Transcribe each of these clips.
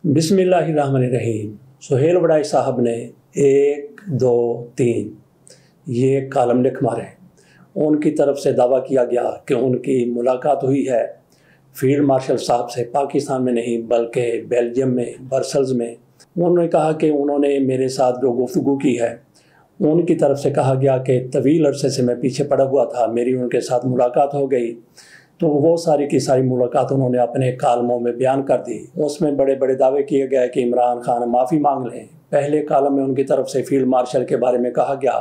बिस्मिल्लाहिर्रहमानिर्रहीम। सुहेल वड़ाई साहब ने 1, 2, 3 ये कॉलम लिख मारे। उनकी तरफ से दावा किया गया कि उनकी मुलाकात हुई है फील्ड मार्शल साहब से, पाकिस्तान में नहीं बल्कि बेल्जियम में, ब्रसेल्स में। उन्होंने कहा कि उन्होंने मेरे साथ जो गुफ्तगू की है, उनकी तरफ से कहा गया कि तवील अरसे से मैं पीछे पड़ा हुआ था, मेरी उनके साथ मुलाकात हो गई। तो वो सारी की सारी मुलाकात उन्होंने अपने कालमों में बयान कर दी। उसमें बड़े बड़े दावे किए गए कि इमरान खान माफ़ी मांग लें। पहले कालम में उनकी तरफ से फील्ड मार्शल के बारे में कहा गया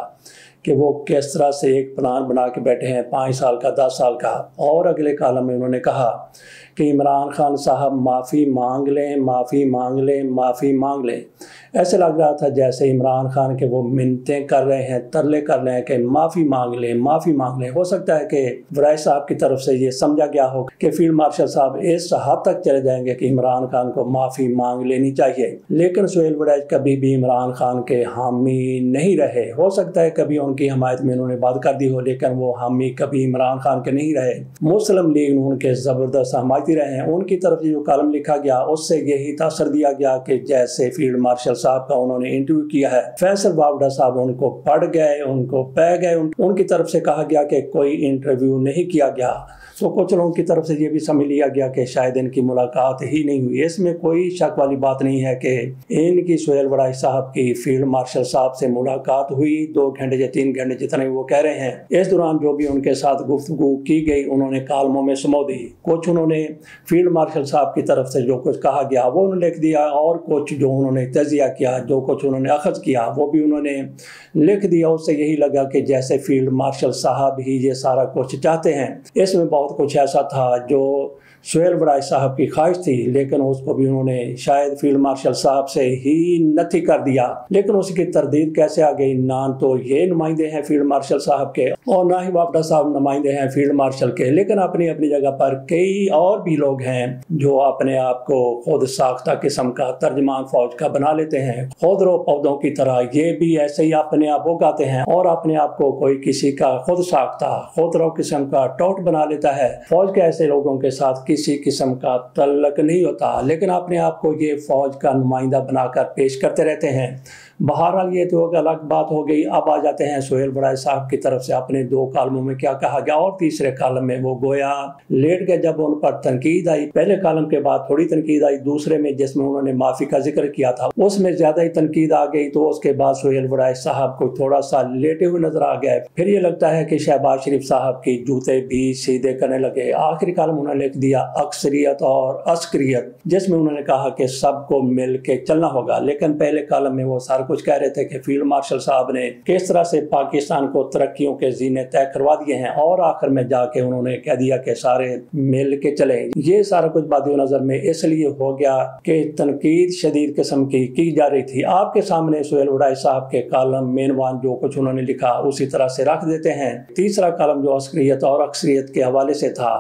कि वो किस तरह से एक प्लान बना के बैठे हैं 5 साल का, 10 साल का। और अगले कालम में उन्होंने कहा कि इमरान खान साहब माफ़ी मांग लें, माफ़ी मांग लें, माफ़ी मांग लें। ऐसे लग रहा था जैसे इमरान खान के वो मिन्नतें कर रहे हैं, तरले कर रहे हैं कि माफ़ी मांग लें, माफ़ी मांग लें। हो सकता है कि वड़ाई साहब की तरफ से ये समझा गया हो कि फील्ड मार्शल साहब इस हद तक चले जाएंगे कि इमरान खान को माफ़ी मांग लेनी चाहिए। लेकिन सुहेल वड़ाई कभी भी इमरान खान के हामी नहीं रहे। हो सकता है कभी उनकी हमायत में उन्होंने बात कर दी हो, लेकिन वो हामी कभी इमरान खान के नहीं रहे। मुस्लिम लीग नून के ज़बरदस्त हमायती रहे हैं। उनकी तरफ से जो कॉलम लिखा गया उससे यही तासर दिया गया कि जैसे फील्ड मार्शल साहब का उन्होंने इंटरव्यू किया है, फैसल वावड़ा साहब उनको पढ़ गए, उनको पै गए। उनकी तरफ से कहा गया कि कोई इंटरव्यू नहीं किया गया। तो कुछ लोगों की तरफ से ये भी समझ लिया गया कि शायद इनकी मुलाकात ही नहीं हुई। इसमें कोई शक वाली बात नहीं है कि इनकी सुहेल वड़ाई साहब की फील्ड मार्शल साहब से मुलाकात हुई 2 घंटे या 3 घंटे जितने वो कह रहे हैं। इस दौरान जो भी उनके साथ गुफ्तगू की गई उन्होंने कालमों में समो दी। कुछ उन्होंने फील्ड मार्शल साहब की तरफ से जो कुछ कहा गया वो उन्होंने लिख दिया, और कुछ जो उन्होंने तजिया किया, जो कुछ उन्होंने अखज़ किया वो भी उन्होंने लिख दिया। उससे यही लगा कि जैसे फील्ड मार्शल साहब ही ये सारा कुछ चाहते हैं। इसमें बहुत कुछ ऐसा था जो सुहेल वड़ाई साहब की ख्वाहिश थी, लेकिन उसको भी उन्होंने शायद फील्ड मार्शल साहब से ही नथी कर दिया। लेकिन उसकी तरदीद कैसे आ गई? ना तो ये नुमाइंदे हैं फील्ड मार्शल साहब के और ना ही वावड़ा साहब नुमाइंदे हैं फील्ड मार्शल के। लेकिन अपनी अपनी जगह पर कई और भी लोग हैं जो अपने आप को खुद साख्ता किस्म का तर्जमान फौज का बना लेते हैं। खुदरो पौधों की तरह ये भी ऐसे ही अपने आप उगाते हैं और अपने आप को कोई किसी का खुद साख्ता खुदरो किस्म का टोट बना लेता है। फौज के ऐसे लोगों के साथ किसी किस्म का तल्लक नहीं होता, लेकिन अपने आप को ये फौज का नुमाइंदा बनाकर पेश करते रहते हैं। बहरहाल ये तो एक अलग बात हो गई। अब आ जाते हैं सुहेल वड़ाई साहब की तरफ से अपने 2 कालमों में क्या कहा गया। और तीसरे कालम में वो गोया लेट गए जब उन पर तनकीद आई। पहले कालम के बाद थोड़ी तनकीद आई, दूसरे में जिसमें उन्होंने माफ़ी का जिक्र किया था उसमें ज़्यादा ही तनकीद आ गई। तो उसके बाद सुहेल वड़ाई साहब को थोड़ा सा लेटे हुए नजर आ गए। फिर ये लगता है कि शहबाज शरीफ साहब की जूते भी सीधे करने लगे। आखिरी कालम उन्होंने लिख दिया अक्सरियत और अस्करियत, जिसमें उन्होंने कहा कि सबको मिल के चलना होगा। लेकिन पहले कालम में वो सारा कुछ कह रहे थे कि फील्ड मार्शल साहब ने किस तरह से पाकिस्तान को तरक्कियों के जीने तय करवा दिए हैं, और आखिर में जाके उन्होंने कह दिया कि सारे मिल के चले। ये सारा कुछ बात नजर में इसलिए हो गया कि तनकीद शदीद किस्म की जा रही थी। आपके सामने सुहेल वड़ाई साहब के कालम मेनवान जो कुछ उन्होंने लिखा उसी तरह से रख देते हैं। तीसरा कालम जो अस्करियत और अक्सरियत के हवाले से था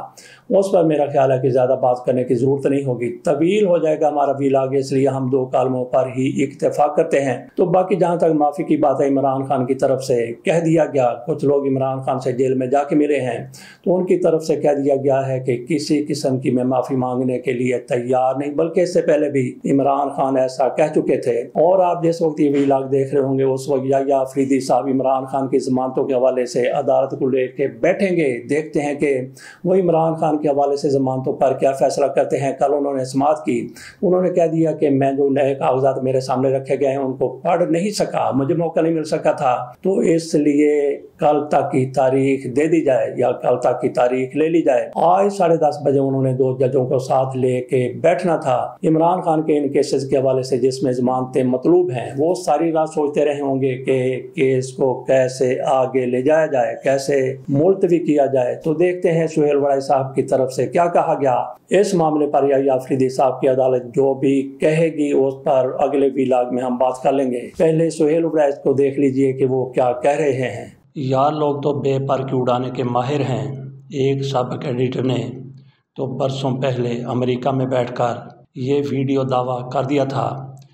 उस पर मेरा ख्याल है कि ज़्यादा बात करने की ज़रूरत नहीं होगी, तवील हो जाएगा हमारा व्लॉग, इसलिए हम 2 कालमों पर ही इत्तेफाक करते हैं। तो बाकी जहाँ तक माफ़ी की बात है, इमरान खान की तरफ से कह दिया गया, कुछ लोग इमरान खान से जेल में जाके मिले हैं तो उनकी तरफ से कह दिया गया है कि किसी किस्म की मैं माफ़ी मांगने के लिए तैयार नहीं, बल्कि इससे पहले भी इमरान खान ऐसा कह चुके थे। और आप जिस वक्त ये व्लॉग देख रहे होंगे उस वक्त याह्या अफरीदी साहब इमरान खान की ज़मानतों के हवाले से अदालत को लेके बैठेंगे। देखते हैं कि वो इमरान खान के हवाले से ज़मानतों पर क्या फैसला करते हैं। कल उन्होंने समाअत की, उन्होंने कह दिया कि मैं जो नए कागजात मेरे सामने रखे गए हैं उनको पढ़ नहीं सका, मुझे मौका नहीं मिल सका था, तो इसलिए कल तक की तारीख दे दी जाए या कल तक की तारीख ले ली जाए। आज 10:30 बजे उन्होंने 2 जजों को साथ लेके बैठना था। इमरान खान के इन केसेस के हवाले से जिसमें ज़मानतें मतलूब हैं वो सारी रात सोचते रहे होंगे कि केस को कैसे आगे ले जाया जाए, कैसे मुलतवी किया जाए। तो देखते हैं सुहेल वड़ाई साहब की तरफ से क्या कहा गया इस मामले पर। याह्या अफरीदी साहब की अदालत जो भी कहेगी उस पर अगले व्लॉग में हम बात कर लेंगे। पहले सुहेल वड़ाई को देख लीजिए कि वो क्या कह रहे हैं। यार लोग तो बेपर की उड़ाने के माहिर हैं। एक साबिक एडिटर ने तो बरसों पहले अमेरिका में बैठकर ये वीडियो दावा कर दिया था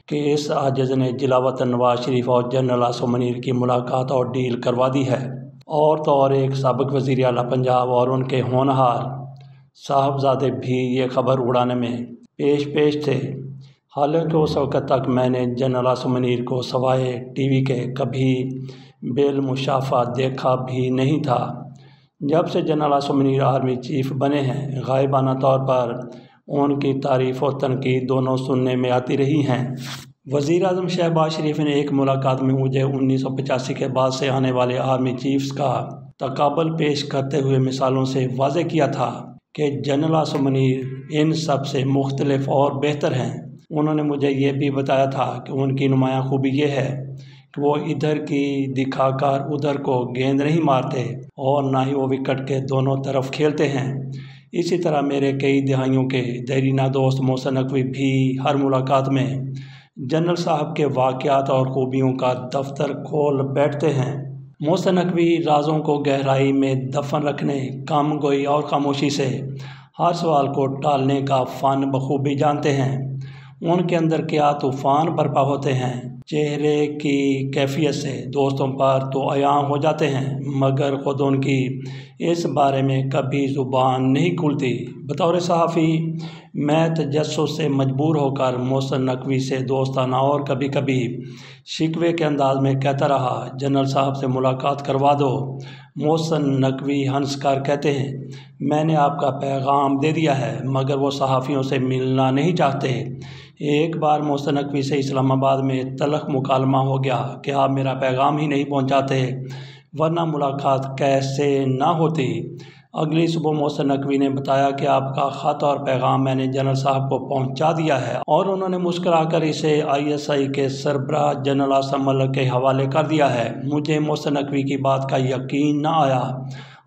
कि इस आजिज़ ने जिलावतन नवाज शरीफ और जनरल आसिफ मुनीर की मुलाकात और डील करवा दी है। और तो और एक साबिक वज़ीर आला पंजाब और उनके होनहार साहबजादे भी ये खबर उड़ाने में पेश थे। حالانکہ اس وقت تک میں نے جنرل عاصم منیر کو سوائے ٹی وی کے کبھی بالمشافہ دیکھا بھی نہیں تھا۔ جب سے general Asim Munir army chief بنے ہیں، غائبانہ طور پر ان کی تعریف و تنقید دونوں سننے میں آتی رہی ہیں۔ وزیر اعظم شہباز شریف نے ایک ملاقات میں مجھے 1985 کے بعد سے آنے والے آرمی چیفز کا تقابل پیش کرتے ہوئے مثالوں سے واضح کیا تھا کہ جنرل عاصم منیر ان سب سے مختلف اور بہتر ہیں۔ انہوں نے مجھے یہ بھی بتایا تھا کہ ان کی نمایاں خوبی یہ ہے کہ وہ ادھر کی دکھا کر ادھر کو گیند نہیں مارتے اور نہ ہی وہ وکٹ کے دونوں طرف کھیلتے ہیں۔ اسی طرح میرے کئی دہائیوں کے دیرینہ دوست محسن نقوی بھی ہر ملاقات میں جنرل صاحب کے واقعات اور خوبیوں کا دفتر کھول بیٹھتے ہیں۔ محسن نقوی رازوں کو گہرائی میں دفن رکھنے، کم گوئی اور خاموشی سے ہر سوال کو ٹالنے کا فن بخوبی جانتے ہیں۔ ان کے اندر کیا طوفان برپا ہوتے ہیں، چہرے کی کیفیت سے دوستوں پر تو عیاں ہو جاتے ہیں، مگر خود ان کی اس بارے میں کبھی زبان نہیں کھلتی۔ بطور صحافی میں تجسس سے مجبور ہو کر محسن نقوی سے دوستانہ اور کبھی کبھی شکوے کے انداز میں کہتا رہا، جنرل صاحب سے ملاقات کروا دو۔ محسن نقوی ہنس کر کہتے ہیں، میں نے آپ کا پیغام دے دیا ہے، مگر وہ صحافیوں سے ملنا نہیں چاہتے۔ ایک بار محسن نقوی سے اسلام آباد میں تلخ مکالمہ ہو گیا کہ آپ میرا پیغام ہی نہیں پہنچاتے، ورنہ ملاقات کیسے نہ ہوتی۔ اگلی صبح محسن نقوی نے بتایا کہ آپ کا خط اور پیغام میں نے جنرل صاحب کو پہنچا دیا ہے، اور انہوں نے مسکرا کر اسے ISI کے سربراہ جنرل عاصم ملک کے حوالے کر دیا ہے۔ مجھے محسن نقوی کی بات کا یقین نہ آیا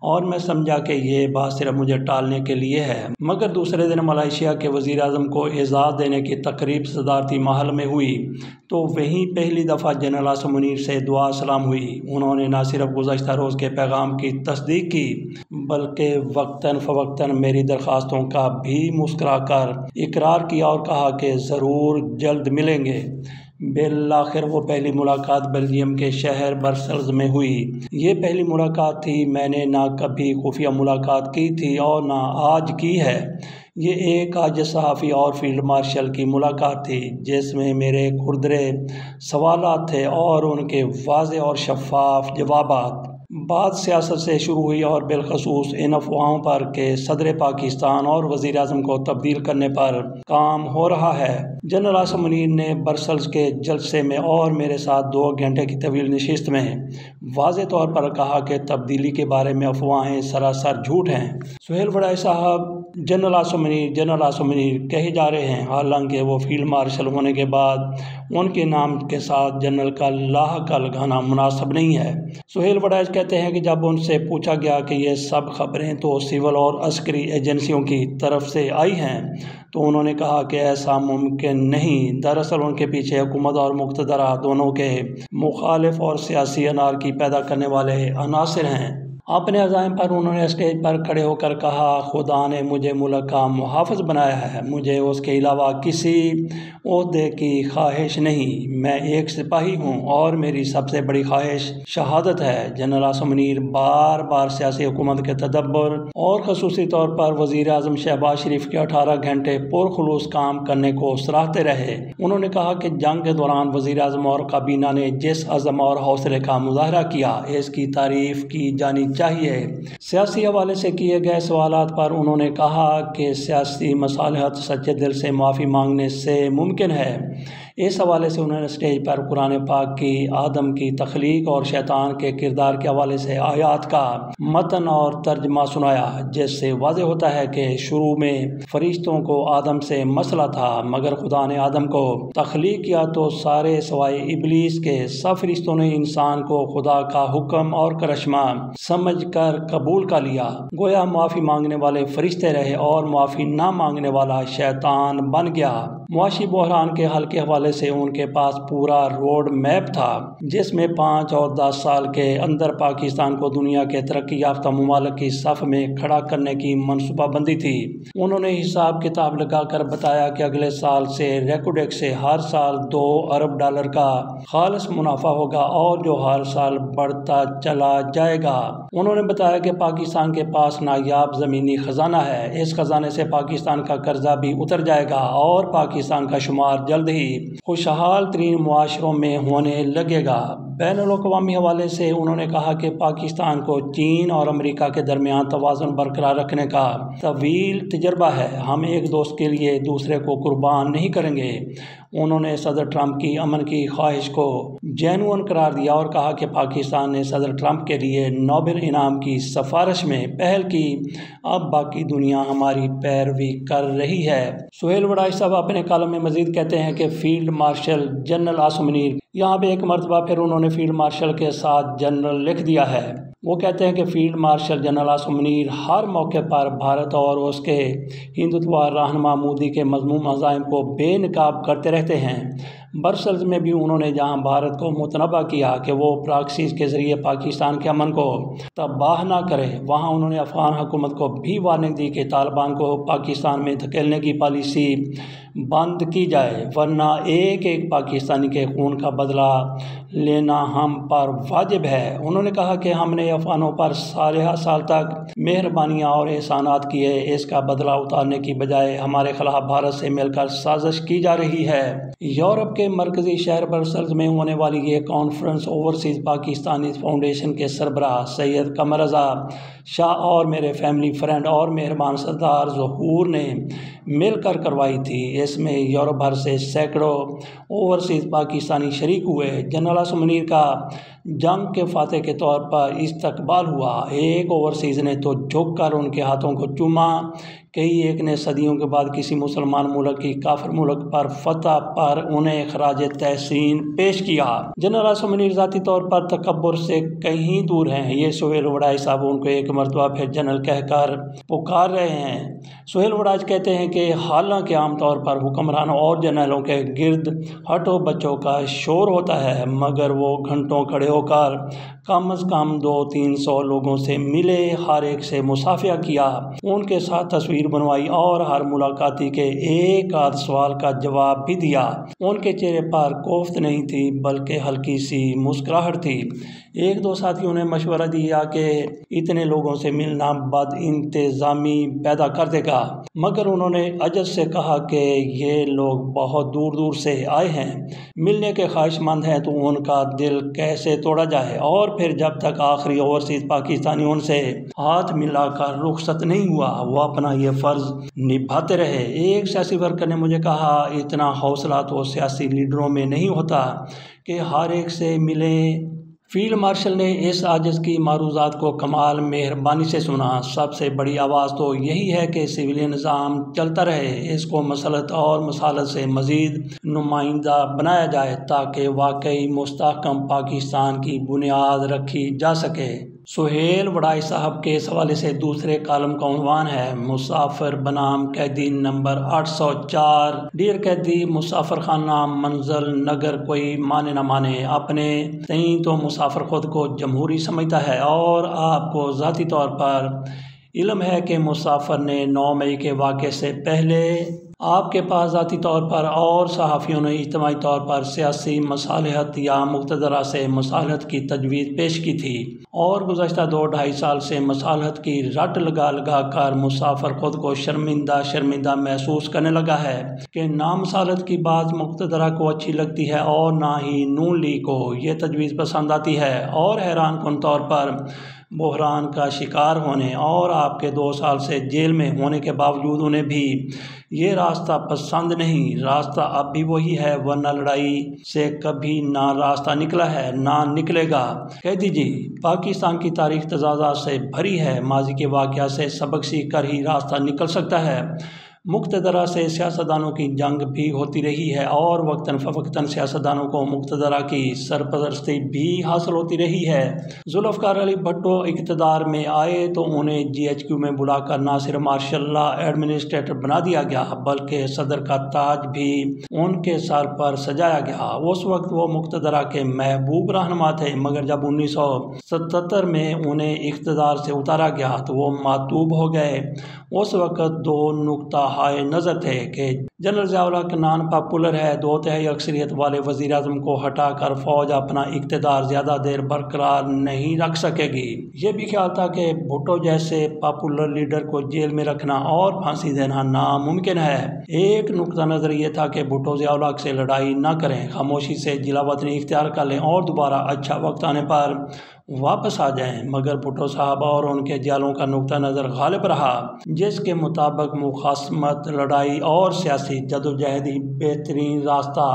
اور میں سمجھا کہ یہ بات صرف مجھے ٹالنے کے لیے ہے، مگر دوسرے دن ملائیشیا کے وزیر اعظم کو اعزاز دینے کی تقریب صدارتی محل میں ہوئی تو وہیں پہلی دفعہ جنرل عاصم منیر سے دعا سلام ہوئی۔ انہوں نے نہ صرف گزشتہ روز کے پیغام کی تصدیق کی بلکہ وقتاً فوقتاً میری درخواستوں کا بھی مسکرا کر اقرار کیا اور کہا کہ ضرور جلد ملیں گے۔ بالآخر وہ پہلی ملاقات بیلجیم کے شہر برسلز میں ہوئی۔ یہ پہلی ملاقات تھی، میں نے نہ کبھی خفیہ ملاقات کی تھی اور نہ آج کی ہے۔ یہ ایک عاجز صحافی اور فیلڈ مارشل کی ملاقات تھی جس میں میرے کھردرے سوالات تھے اور ان کے واضح اور شفاف جوابات۔ بات سیاست سے شروع ہوئی اور بالخصوص ان افواہوں پر کہ صدر پاکستان اور وزیر اعظم کو تبدیل کرنے پر کام ہو رہا ہے۔ جنرل عاصم منیر نے برسلز کے جلسے میں اور میرے ساتھ 2 گھنٹے کی طویل نشست میں واضح طور پر کہا کہ تبدیلی کے بارے میں افواہیں سراسر جھوٹ ہیں۔ سہیل وڑائی صاحب جنرل عاصم منیر کہے جا رہے ہیں، حالانکہ وہ فیلڈ مارشل ہونے کے بعد ان کے نام کے ساتھ جنرل کا لاحقہ لگانا مناسب نہیں ہے۔ سہیل وڑائی کہتے ہیں کہ جب ان سے پوچھا گیا کہ یہ سب خبریں تو سول اور عسکری ایجنسیوں کی طرف سے آئی ہیں تو انہوں نے کہا کہ ایسا ممکن نہیں، دراصل ان کے پیچھے حکومت اور مقتدرہ دونوں کے مخالف اور سیاسی انارکی پیدا کرنے والے عناصر ہیں۔ اپنے عزائم پر انہوں نے اسٹیج پر کھڑے ہو کر کہا، خدا نے مجھے ملک کا محافظ بنایا ہے، مجھے اس کے علاوہ کسی عہدے کی خواہش نہیں، میں ایک سپاہی ہوں اور میری سب سے بڑی خواہش شہادت ہے۔ جنرل عاصم منیر بار بار سیاسی حکومت کے تدبر اور خصوصی طور پر وزیر اعظم شہباز شریف کے 18 گھنٹے پرخلوص کام کرنے کو سراہتے رہے۔ انہوں نے کہا کہ جنگ کے دوران وزیر اعظم اور کابینہ نے جس عزم اور حوصلے کا مظاہرہ کیا، اس کی تعریف کی جانی چاہیے۔ سیاسی حوالے سے کیے گئے سوالات پر انہوں نے کہا کہ سیاسی مصالحت سچے دل سے معافی مانگنے سے ممکن ہے۔ اس حوالے سے انہوں نے اسٹیج پر قرآن پاک کی آدم کی تخلیق اور شیطان کے کردار کے حوالے سے آیات کا متن اور ترجمہ سنایا، جس سے واضح ہوتا ہے کہ شروع میں فرشتوں کو آدم سے مسئلہ تھا، مگر خدا نے آدم کو تخلیق کیا تو سارے سوائے ابلیس کے سب فرشتوں نے انسان کو خدا کا حکم اور کرشمہ سمجھ کر قبول کر لیا۔ گویا معافی مانگنے والے فرشتے رہے اور معافی نہ مانگنے والا شیطان بن گیا۔ معاشی بحران کے حل کے حوالے حوالے سے ان کے پاس پورا روڈ میپ تھا جس میں 5 اور 10 سال کے اندر پاکستان کو دنیا کے ترقی یافتہ ممالک کی صف میں کھڑا کرنے کی منصوبہ بندی تھی۔ انہوں نے حساب کتاب لگا کر بتایا کہ اگلے سال سے ریکوڈیک سے ہر سال $2 ارب کا خالص منافع ہوگا اور جو ہر سال بڑھتا چلا جائے گا۔ انہوں نے بتایا کہ پاکستان کے پاس نایاب زمینی خزانہ ہے، اس خزانے سے پاکستان کا قرضہ بھی اتر جائے گا اور پاکستان کا شمار جلد ہی خوشحال ترین معاشروں میں ہونے لگے گا۔ بین الاقوامی حوالے سے انہوں نے کہا کہ پاکستان کو چین اور امریکہ کے درمیان توازن برقرار رکھنے کا طویل تجربہ ہے، ہم ایک دوست کے لیے دوسرے کو قربان نہیں کریں گے۔ انہوں نے صدر ٹرمپ کی امن کی خواہش کو جینوئن قرار دیا اور کہا کہ پاکستان نے صدر ٹرمپ کے لیے نوبل انعام کی سفارش میں پہل کی، اب باقی دنیا ہماری پیروی کر رہی ہے۔ سہیل وڑائی صاحب اپنے کالم میں مزید کہتے ہیں کہ field marshal general Asim Munir, یہاں پہ ایک مرتبہ پھر انہوں نے فیلڈ مارشل کے ساتھ جنرل لکھ دیا ہے۔ وہ کہتے ہیں کہ field marshal general Asim Munir ہر موقع پر بھارت اور اس کے ہندوتوا رہنما مودی کے مذموم عزائم کو بے نقاب کرتے رہتے ہیں۔ برسلز میں بھی انہوں نے جہاں بھارت کو متنبہ کیا کہ وہ پراکسیز کے ذریعے پاکستان کے امن کو تباہ نہ کرے، وہاں انہوں نے افغان حکومت کو بھی وارننگ دی کہ طالبان کو پاکستان میں دھکیلنے کی پالیسی بند کی جائے، ورنہ ایک ایک پاکستانی کے خون کا بدلہ لینا ہم پر واجب ہے۔ انہوں نے کہا کہ ہم نے افغانوں پر 13 سال تک مہربانیاں اور احسانات کیے، اس کا بدلہ اتارنے کی بجائے ہمارے خلاف بھارت سے مل کر سازش کی جا رہی ہے۔ یورپ کے مرکزی شہر برسلز میں ہونے والی یہ کانفرنس اوورسیز پاکستانی فاؤنڈیشن کے سربراہ سید قمر رضا شاہ اور میرے فیملی فرینڈ اور مہربان سردار ظہور نے مل کر کروائی تھی۔ اس میں یورپ بھر سے سینکڑوں اوورسیز پاکستانی شریک ہوئے۔ جنرل عاصم منیر کا جنگ کے فاتح کے طور پر استقبال ہوا، ایک اوورسیز نے تو جھک کر ان کے ہاتھوں کو چوما، کئی ایک نے صدیوں کے بعد کسی مسلمان ملک کی کافر ملک پر فتح پر انہیں خراج تحسین پیش کیا۔ جنرل عاصم منیر ذاتی طور پر تکبر سے کہیں دور ہیں، یہ سہیل وڑائی صاحب ان کو ایک مرتبہ پھر جنرل کہہ کر پکار رہے ہیں۔ سہیل وڑائی کہتے ہیں کہ حالانکہ عام طور پر حکمرانوں اور جنرلوں کے گرد ہٹو بچوں کا شور ہوتا ہے، مگر وہ گھنٹوں کھڑے ہو کر کم از کم 200-300 لوگوں سے ملے، ہر ایک سے مصافحہ کیا، ان کے ساتھ تصویر بنوائی اور ہر ملاقاتی کے ایک آدھ سوال کا جواب بھی دیا۔ ان کے چہرے پر کوفت نہیں تھی بلکہ ہلکی سی مسکراہٹ تھی۔ ایک دو ساتھیوں نے مشورہ دیا کہ اتنے لوگوں سے ملنا بد انتظامی پیدا کر دے گا، مگر انہوں نے عجز سے کہا کہ یہ لوگ بہت دور دور سے آئے ہیں، ملنے کے خواہش مند ہیں تو ان کا دل کیسے توڑا جائے، اور پھر جب تک آخری اوورسیز پاکستانی ان سے ہاتھ ملا کر رخصت نہیں ہوا وہ اپنا یہ فرض نبھاتے رہے۔ ایک سیاسی ورکر نے مجھے کہا، اتنا حوصلہ تو سیاسی لیڈروں میں نہیں ہوتا کہ ہر ایک سے ملے۔ فیلڈ مارشل نے اس عاجز کی معروضات کو کمال مہربانی سے سنا۔ سب سے بڑی آواز تو یہی ہے کہ سویلین نظام چلتا رہے، اس کو مصلحت اور مصالحت سے مزید نمائندہ بنایا جائے تاکہ واقعی مستحکم پاکستان کی بنیاد رکھی جا سکے۔ سہیل وڑائی صاحب کے اس حوالے سے دوسرے کالم کا عنوان ہے مسافر بنام قیدی نمبر 804۔ ڈیر قیدی، مسافر خانہ منزل نگر کوئی مانے نہ مانے، اپنے تئیں تو مسافر خود کو جمہوری سمجھتا ہے، اور آپ کو ذاتی طور پر علم ہے کہ مسافر نے 9 مئی کے واقعے سے پہلے آپ کے پاس ذاتی طور پر اور صحافیوں نے اجتماعی طور پر سیاسی مصالحت یا مقتدرہ سے مصالحت کی تجویز پیش کی تھی، اور گزشتہ 2-2.5 سال سے مصالحت کی رٹ لگا لگا کر مسافر خود کو شرمندہ محسوس کرنے لگا ہے کہ نہ مصالحت کی بات مقتدرہ کو اچھی لگتی ہے اور نہ ہی نون لیگ کو یہ تجویز پسند آتی ہے، اور حیران کن طور پر بحران کا شکار ہونے اور آپ کے 2 سال سے جیل میں ہونے کے باوجود انہیں بھی یہ راستہ پسند نہیں۔ راستہ اب بھی وہی ہے، ورنہ لڑائی سے کبھی نہ راستہ نکلا ہے نہ نکلے گا۔ قیدی جی، پاکستان کی تاریخ تضادات سے بھری ہے، ماضی کے واقعات سے سبق سیکھ کر ہی راستہ نکل سکتا ہے۔ मुक़्तदरा से सियासतदानों की जंग भी होती रही है और वक्तन फ़वक्तन सियासतदानों को मुक़्तदरा की सरपरस्ती भी हासिल होती रही है। ज़ुल्फ़िकार अली भुट्टो इक़्तिदार में आए तो उन्हें GHQ में बुलाकर न सिर्फ मार्शल लॉ एडमिनिस्ट्रेटर बना दिया गया बल्कि सदर का ताज भी उनके सर पर सजाया गया। उस वक्त वो मुक़्तदरा के महबूब रहनुमा थे, मगर जब 1977 में उन्हें इक़्तिदार से उतारा गया तो वो मातूब हो गए। उस वक्त दो नुक्ता हाय नज़र थे कि जनरल ज़िया-उल हक नॉन पॉपुलर है, 2/3 अक्सरियत वाले वज़ीर आज़म को हटाकर फ़ौज अपना इक़्तिदार ज़्यादा देर बरकरार नहीं रख सकेगी। ये भी ख्याल था कि भुट्टो जैसे पॉपुलर लीडर को जेल में रखना और फांसी देना नामुमकिन है। एक नुक्ता नज़र ये था कि भुट्टो ज़िया-उल हक से लड़ाई न करें, खामोशी से जिला वतनी इख्तियार कर लें और दोबारा अच्छा वक्त आने पर वापस आ जाएं। मगर भुट्टो साहब और उनके जालों का नुक्ता नज़र गालिब रहा, जिसके मुताबिक मुखासमत, लड़ाई और सियासी जदोजहद ही बेहतरीन रास्ता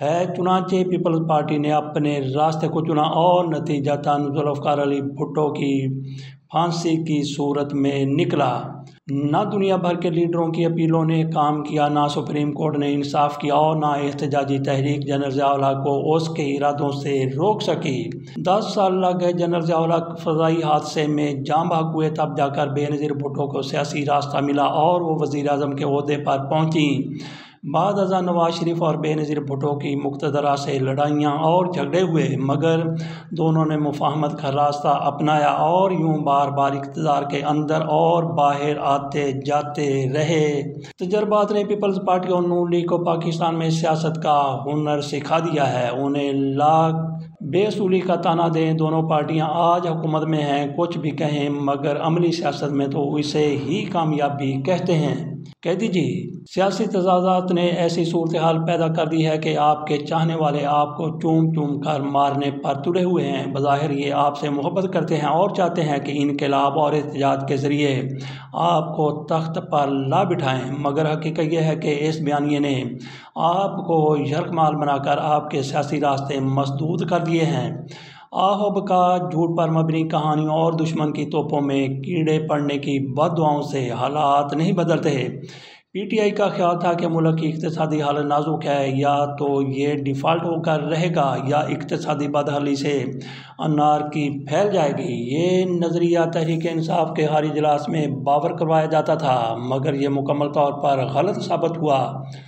है। चुनांचे पीपल्स पार्टी ने अपने रास्ते को चुना और नतीजतन ज़ुल्फ़िकार अली भुट्टो की फांसी की सूरत में निकला। ना दुनिया भर के लीडरों की अपीलों ने काम किया, ना सुप्रीम कोर्ट ने इंसाफ किया और ना एहतजाजी तहरीक जनरल ज़िया-उल हक को उसके इरादों से रोक सकी। 10 साल लग गए। जनरल ज़िया-उल हक फ़ज़ाई हादसे में जाँ बहक हुए, तब जाकर बेनज़ीर भुट्टो को सियासी रास्ता मिला और वो वज़ीर आज़म के ओहदे पर पहुँची। बाद अज़ा नवाज शरीफ और बेनज़ीर भुट्टो की मुक़्तदरा से लड़ाइयाँ और झगड़े हुए, मगर दोनों ने मुफ़ाहमत का रास्ता अपनाया और यूँ बार बार इक़्तिदार के अंदर और बाहर आते जाते रहे। तजर्बात ने पीपल्स पार्टी और नून लीग को पाकिस्तान में सियासत का हुनर सिखा दिया है। उन्हें लाख बेसूली का ताना दें, दोनों पार्टियां आज हुकूमत में हैं, कुछ भी कहें मगर अमली सियासत में तो इसे ही कामयाबी कहते हैं। कैदी जी, सियासी तजाज़ात ने ऐसी सूरत हाल पैदा कर दी है कि आपके चाहने वाले आपको चूम चूम कर मारने पर तुले हुए हैं। बज़ाहिर ये आपसे मोहब्बत करते हैं और चाहते हैं कि इनकलाब और एहतजाज के ज़रिए आपको तख्त पर ला बिठाएं, मगर हकीकत यह है कि इस बयानिए ने आपको यरगमाल बनाकर आपके सियासी रास्ते मसदूद कर दिए हैं। आहब का झूठ पर मबनी कहानियों और दुश्मन की तोपों में कीड़े पड़ने की बददुआओं से हालात नहीं बदलते। PTI का ख्याल था कि मुल्क की इक़्तिसादी हालत नाजुक है, या तो ये डिफ़ॉल्ट होकर रहेगा या इक़्तिसादी बदहाली से अनारकी फैल जाएगी। ये नज़रिया तहरीक इंसाफ के हारी इजलास में बावर करवाया जाता था, मगर ये मुकम्मल तौर पर गलत साबित हुआ।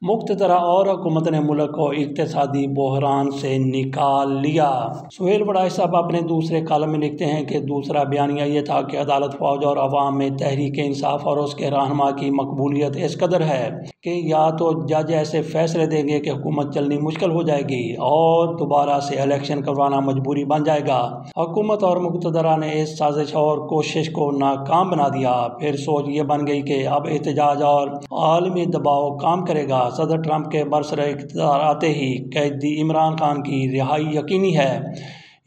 मुक़्तदरा और हुकूमत ने मुल्क को इक़्तिसादी बहरान से निकाल लिया। सुहेल वड़ाई साहब अपने दूसरे कॉलम में लिखते हैं कि दूसरा बयानिया ये था कि अदालत, फ़ौज और अवाम में तहरीक इंसाफ और उसके रहनुमा की मकबूलियत इस कदर है कि या तो जज ऐसे फैसले देंगे कि हुकूमत चलनी मुश्किल हो जाएगी और दोबारा से इलेक्शन करवाना मजबूरी बन जाएगा। हुकूमत और मुक़्तदरा ने इस साजिश और कोशिश को नाकाम बना दिया। फिर सोच ये बन गई कि अब एहतजाज और आलमी दबाव काम करेगा। सदर ट्रंप के बरसरे इक़्तिदार आते ही कैदी इमरान खान की रिहाई यकीनी है।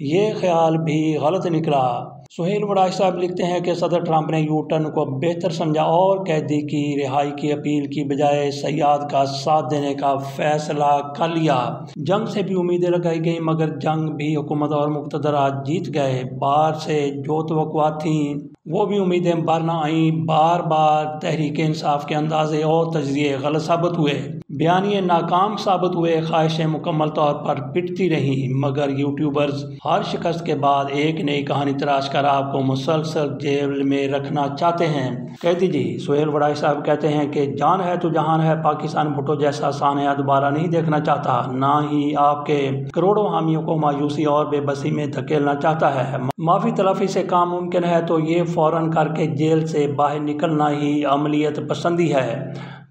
ये ख्याल भी गलत निकला। सुहेल वड़ाई साहब लिखते हैं कि सदर ट्रंप ने यू टर्न को बेहतर समझा और कैदी की रिहाई की अपील की बजाय सयाद का साथ देने का फैसला कर लिया। जंग से भी उम्मीदें लगाई गई, मगर जंग भी हुकूमत और मुक़्तदरा जीत गए। बाहर से जो तवक्कुआत थी वो भी उम्मीदें बार न आईं। बार बार तहरीक इंसाफ के अंदाजे और तजज़िये गलत साबित हुए, बयानिए नाकाम साबित हुए, ख्वाहिशें मुकम्मल तौर पर पिटती रहीं, मगर यूट्यूबर्स हर शिकस्त के बाद एक नई कहानी तराश कर आपको मुसलसल जेल में रखना चाहते हैं। कैदी जी, सुहेल वड़ाई साहब कहते हैं कि जान है तो जहान है। पाकिस्तान भुट्टो जैसा सानया दोबारा नहीं देखना चाहता, ना ही आपके करोड़ों हामियों को मायूसी और बेबसी में धकेलना चाहता है। माफ़ी तलाफी से काम मुमकिन है तो ये फ़ौरन करके जेल से बाहर निकलना ही अमलियत पसंदी है।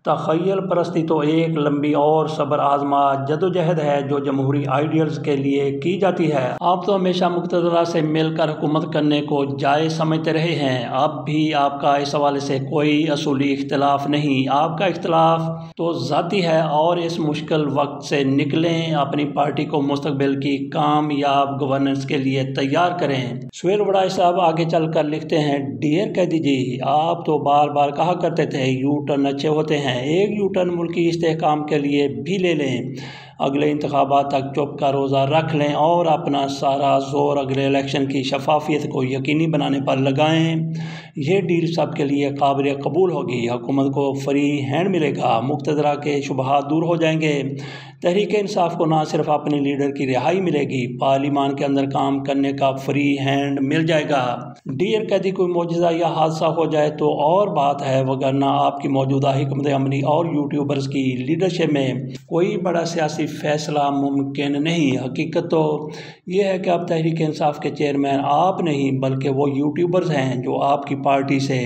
तख़य्युल परस्ती तो एक लंबी और सब्र आज़मा जदोजहद है जो जमहूरी आइडियल्स के लिए की जाती है। आप तो हमेशा मुक़्तदरा से मिलकर हुकूमत करने को जायज़ समझते रहे हैं। अब भी आपका इस हवाले से कोई असूली इख्तिलाफ नहीं। आपका इख्तिलाफ तो ज़ाती है और इस मुश्किल वक्त से निकलें, अपनी पार्टी को मुस्तक़बिल की कामयाब गवर्नेंस के लिए तैयार करें। सुहेल वड़ाई साहब आगे चल कर लिखते हैं, डियर कैदी जी, आप तो बार बार कहा करते थे यू टर्न अच्छे होते हैं, एक यू टर्न मुल्क की इस्तेहकाम के लिए भी ले लें। अगले इंतखाबात तक चुप का रोज़ा रख लें और अपना सारा जोर अगले इलेक्शन की शफाफियत को यकीनी बनाने पर लगाएं। ये डील सबके लिए काबिल कबूल होगी। हुकूमत को फ्री हैंड मिलेगा, मुक़्तदरा के शुबहात दूर हो जाएंगे। तहरीक इंसाफ को ना सिर्फ अपने लीडर की रिहाई मिलेगी, पार्लिमान के अंदर काम करने का फ्री हैंड मिल जाएगा। डियर कैदी कोई मौजज़ा या हादसा हो जाए तो और बात है, वगरना आपकी मौजूदा हिकमत अमली और यूट्यूबर्स की लीडरशिप में कोई बड़ा सियासी फैसला मुमकिन नहीं। हकीकत तो ये है कि अब तहरीक इंसाफ के चेयरमैन आप नहीं बल्कि वो यूट्यूबर्स हैं जो आपकी पार्टी से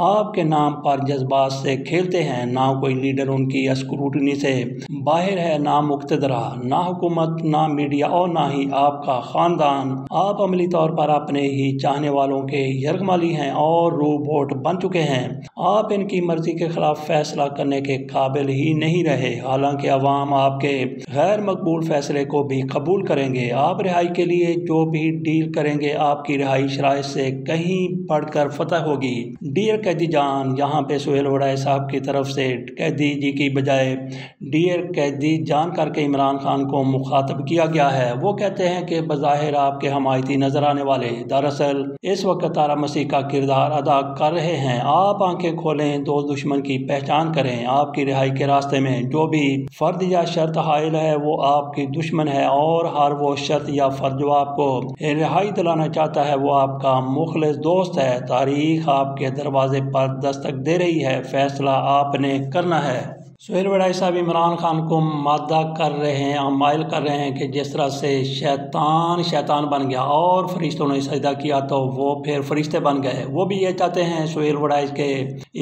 आपके नाम पर जज्बात से खेलते हैं। ना कोई लीडर उनकी स्क्रूटनी से बाहर है, ना मुक़्तदरा, ना हुकूमत, ना मीडिया और ना ही आपका ख़ानदान। आप अमली तौर पर अपने ही चाहने वालों के यरगमाली हैं और रोबोट बन चुके हैं। आप इनकी मर्जी के खिलाफ फैसला करने के काबिल ही नहीं रहे। हालांकि अवाम आपके गैर मकबूल फैसले को भी कबूल करेंगे। आप रिहाई के लिए जो भी डील करेंगे, आपकी रिहाई शराइत से कहीं बढ़कर फतह होगी। डियर कैदी जान, यहाँ पे सुहेल वड़ाई साहब की तरफ से कैदी जी की बजाय डियर कैदी जान करके इमरान खान को मुखातब किया गया है। वो कहते हैं कि बज़ाहिर आपके हमायती नजर आने वाले दरअसल इस वक्त तारा मसीह का किरदार अदा कर रहे हैं। आप आंखें खोलें, दोस्त दुश्मन की पहचान करें। आपकी रिहाई के रास्ते में जो भी फर्द या शर्त हायल है वो आपकी दुश्मन है, और हर वो शर्त या फर्द जो आपको रिहाई दिलाना चाहता है वो आपका मुखलिस दोस्त है। तारीख आपके दरवाजे पर दस्तक दे रही है, फैसला आपने करना है। सुहेल वड़ाई साहब इमरान खान को मादा कर रहे हैं, माइल कर रहे हैं कि जिस तरह से शैतान बन गया और फरिश्तों ने सजदा किया तो वो फिर फरिश्ते बन गए। वो भी ये चाहते हैं सुहेल वड़ाई के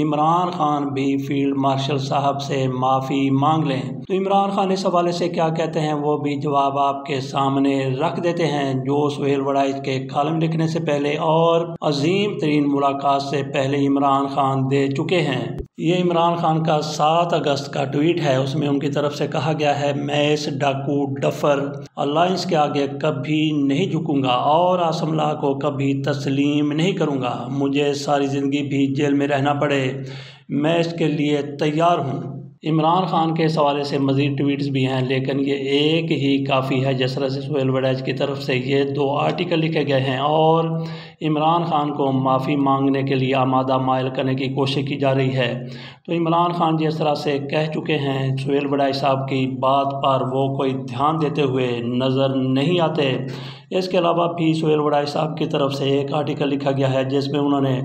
इमरान खान भी फील्ड मार्शल साहब से माफ़ी मांग लें। तो इमरान खान इस हवाले से क्या कहते हैं वो भी जवाब आपके सामने रख देते हैं, जो सुहेल वड़ाई के कॉलम लिखने से पहले और अजीम तरीन मुलाकात से पहले इमरान खान दे चुके हैं। ये इमरान खान का 7 अगस्त का ट्वीट है। उसमें उनकी तरफ से कहा गया है, मैं इस डाकू डफर अलायंस के आगे कभी नहीं झुकूंगा और असमला को कभी तस्लीम नहीं करूंगा। मुझे सारी ज़िंदगी भी जेल में रहना पड़े, मैं इसके लिए तैयार हूँ। इमरान खान के इस हवाले से मज़ीद ट्वीट्स भी हैं, लेकिन ये एक ही काफ़ी है। जिस तरह से सुहेल वड़ाई की तरफ से ये 2 आर्टिकल लिखे गए हैं और इमरान खान को माफ़ी मांगने के लिए आमादा माइल करने की कोशिश की जा रही है। तो इमरान खान जिस तरह से कह चुके हैं सुहेल वड़ाई साहब की बात पर वो कोई ध्यान देते हुए नज़र नहीं आते। इसके अलावा भी सुहेल वड़ाई साहब की तरफ से एक आर्टिकल लिखा गया है जिसमें उन्होंने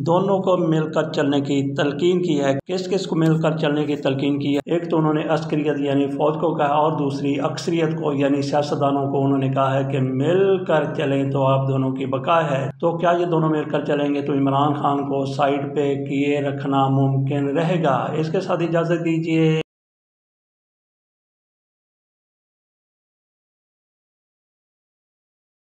दोनों को मिलकर चलने की तलकीन की है। किस किस को मिलकर चलने की तलकीन की है? एक तो उन्होंने अस्करियत यानी फौज को कहा और दूसरी अक्सरियत को यानी सियासतदानों को उन्होंने कहा है कि मिलकर चलें तो आप दोनों की बका है। तो क्या ये दोनों मिलकर चलेंगे तो इमरान खान को साइड पे किए रखना मुमकिन रहेगा? इसके साथ इजाज़त दीजिए।